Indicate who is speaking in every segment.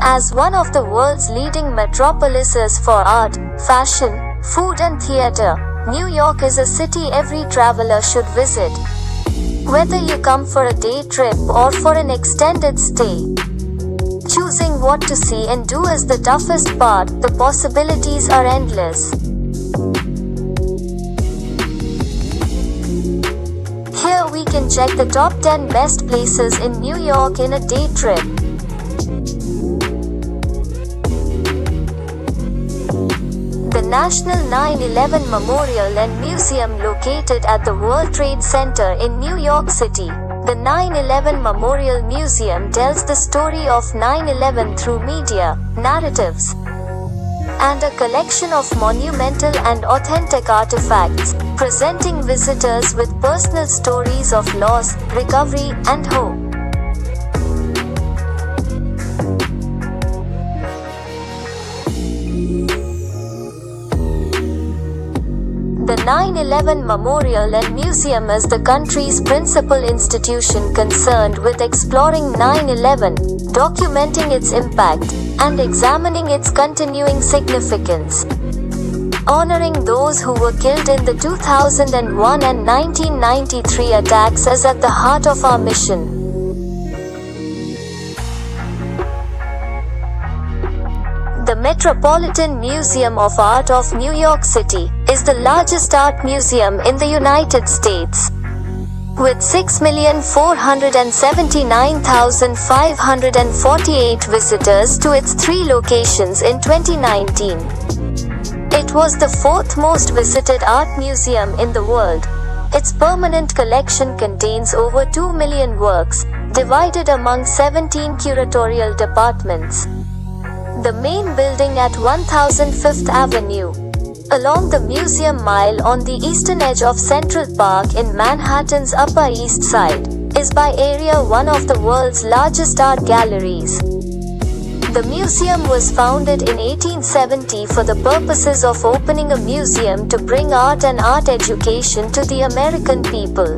Speaker 1: As one of the world's leading metropolises for art, fashion, food and theater, New York is a city every traveler should visit. Whether you come for a day trip or for an extended stay, choosing what to see and do is the toughest part. The possibilities are endless. Here we can check the top 10 best places in New York in a day trip. The National 9/11 Memorial and Museum located at the World Trade Center in New York City. The 9/11 Memorial Museum tells the story of 9/11 through media, narratives, and a collection of monumental and authentic artifacts, presenting visitors with personal stories of loss, recovery, and hope. The 9/11 Memorial and Museum is the country's principal institution concerned with exploring 9/11, documenting its impact, and examining its continuing significance. Honoring those who were killed in the 2001 and 1993 attacks is at the heart of our mission. The Metropolitan Museum of Art of New York City is the largest art museum in the United States. With 6,479,548 visitors to its 3 locations in 2019. It was the 4th most visited art museum in the world. Its permanent collection contains over 2 million works, divided among 17 curatorial departments. The main building at 1005th Avenue, along the Museum Mile on the eastern edge of Central Park in Manhattan's Upper East Side, is by area one of the world's largest art galleries. The museum was founded in 1870 for the purposes of opening a museum to bring art and art education to the American people.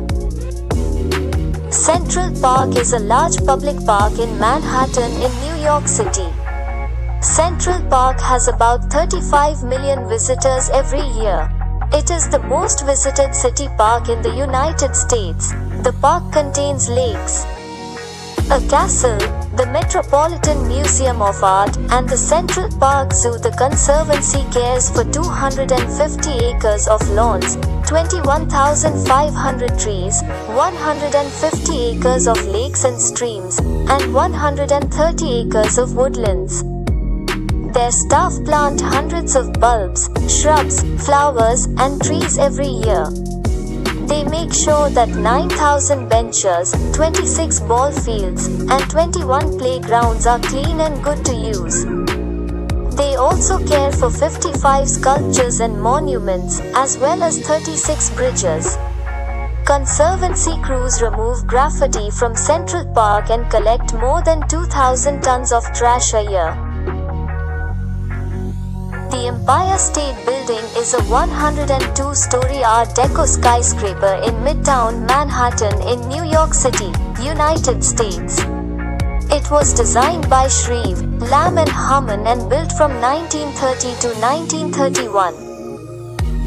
Speaker 1: Central Park is a large public park in Manhattan in New York City. Central Park has about 35 million visitors every year. It is the most visited city park in the United States. The park contains lakes, a castle, the Metropolitan Museum of Art, and the Central Park Zoo. The Conservancy cares for 250 acres of lawns, 21,500 trees, 150 acres of lakes and streams, and 130 acres of woodlands. Their staff plant hundreds of bulbs, shrubs, flowers, and trees every year. They make sure that 9,000 benches, 26 ball fields, and 21 playgrounds are clean and good to use. They also care for 55 sculptures and monuments, as well as 36 bridges. Conservancy crews remove graffiti from Central Park and collect more than 2,000 tons of trash a year. The Empire State Building is a 102-story Art Deco skyscraper in Midtown Manhattan in New York City, United States. It was designed by Shreve, Lamb and Harmon and built from 1930 to 1931.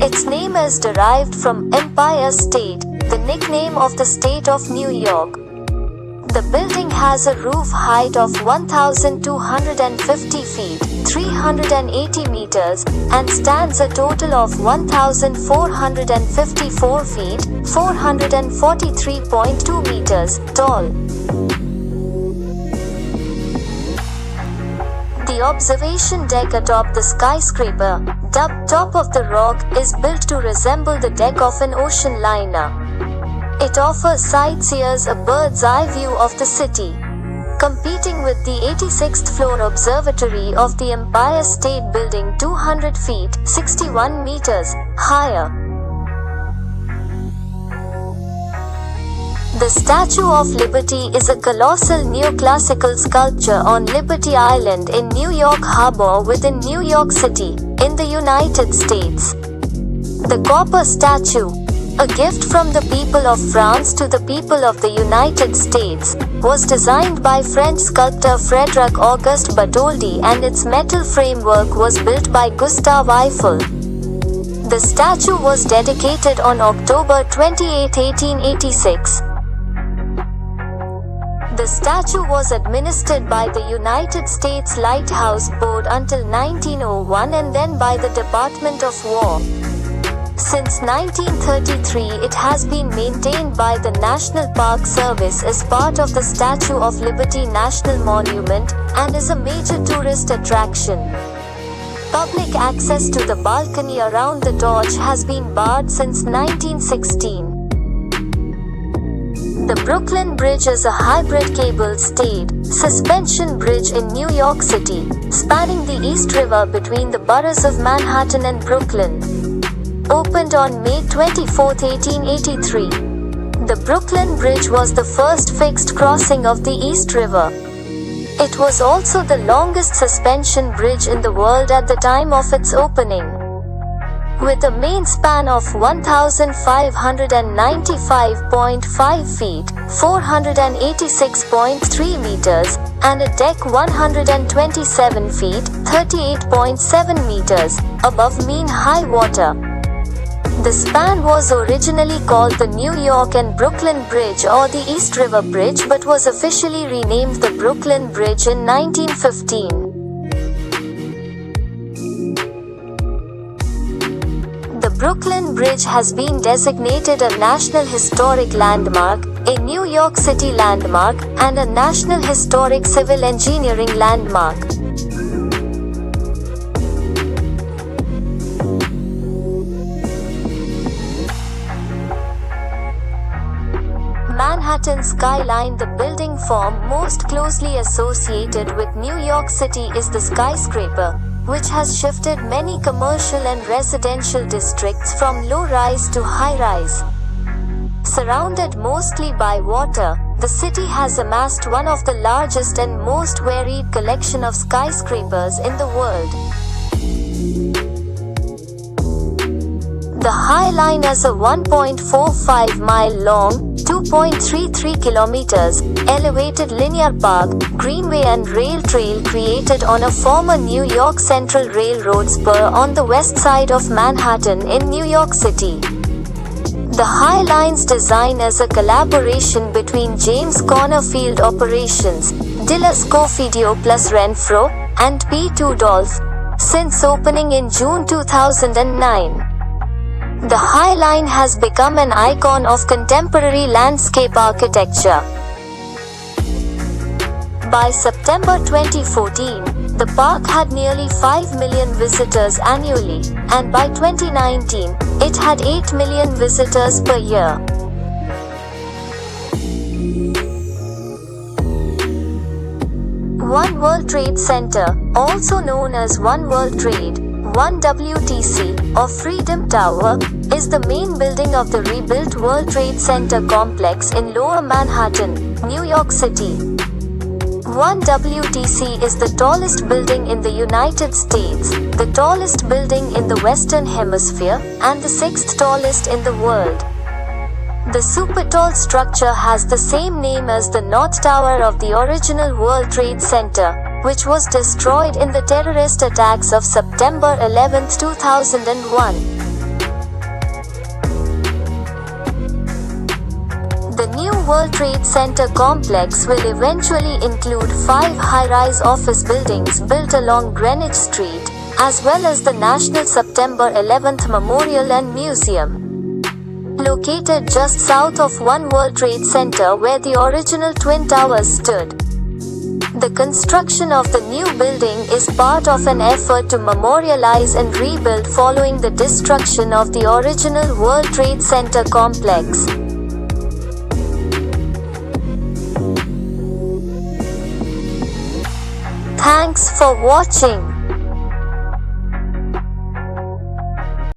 Speaker 1: Its name is derived from Empire State, the nickname of the state of New York. The building has a roof height of 1,250 feet, 380 meters, and stands a total of 1,454 feet, 443.2 meters, tall. The observation deck atop the skyscraper, dubbed Top of the Rock, is built to resemble the deck of an ocean liner. It offers sightseers a bird's-eye view of the city, competing with the 86th floor observatory of the Empire State Building 200 feet, 61 meters, higher. The Statue of Liberty is a colossal neoclassical sculpture on Liberty Island in New York Harbor within New York City, in the United States. The copper statue, a gift from the people of France to the people of the United States, was designed by French sculptor Frédéric Auguste Bartholdi, and its metal framework was built by Gustave Eiffel. The statue was dedicated on October 28, 1886. The statue was administered by the United States Lighthouse Board until 1901 and then by the Department of War. Since 1933, it has been maintained by the National Park Service as part of the Statue of Liberty National Monument and is a major tourist attraction. Public access to the balcony around the torch has been barred since 1916. The Brooklyn Bridge is a hybrid cable-stayed, suspension bridge in New York City, spanning the East River between the boroughs of Manhattan and Brooklyn. Opened on May 24, 1883. The Brooklyn Bridge was the first fixed crossing of the East River. It was also the longest suspension bridge in the world at the time of its opening. With a main span of 1,595.5 feet, 486.3 meters, and a deck 127 feet, 38.7 meters, above mean high water. The span was originally called the New York and Brooklyn Bridge or the East River Bridge, but was officially renamed the Brooklyn Bridge in 1915. The Brooklyn Bridge has been designated a National Historic Landmark, a New York City landmark, and a National Historic Civil Engineering Landmark. Manhattan skyline. The building form most closely associated with New York City is the skyscraper, which has shifted many commercial and residential districts from low-rise to high-rise. Surrounded mostly by water, the city has amassed one of the largest and most varied collection of skyscrapers in the world. The High Line is a 1.45-mile-long, 2.33 kilometers, elevated linear park, greenway and rail trail created on a former New York Central Railroad spur on the west side of Manhattan in New York City. The High Line's design is a collaboration between James Conner Field Operations, Dilla Scofidio plus Renfro, and P. Tudolf, since opening in June 2009. The High Line has become an icon of contemporary landscape architecture. By September 2014, the park had nearly 5 million visitors annually, and by 2019, it had 8 million visitors per year. One World Trade Center, also known as One World Trade, 1 WTC, or Freedom Tower, is the main building of the rebuilt World Trade Center complex in Lower Manhattan, New York City. 1 WTC is the tallest building in the United States, the tallest building in the Western Hemisphere, and the 6th tallest in the world. The super tall structure has the same name as the North Tower of the original World Trade Center, which was destroyed in the terrorist attacks of September 11, 2001. The new World Trade Center complex will eventually include 5 high-rise office buildings built along Greenwich Street, as well as the National September 11th Memorial and Museum. Located just south of One World Trade Center where the original Twin Towers stood. The construction of the new building is part of an effort to memorialize and rebuild following the destruction of the original World Trade Center complex. Thanks for watching.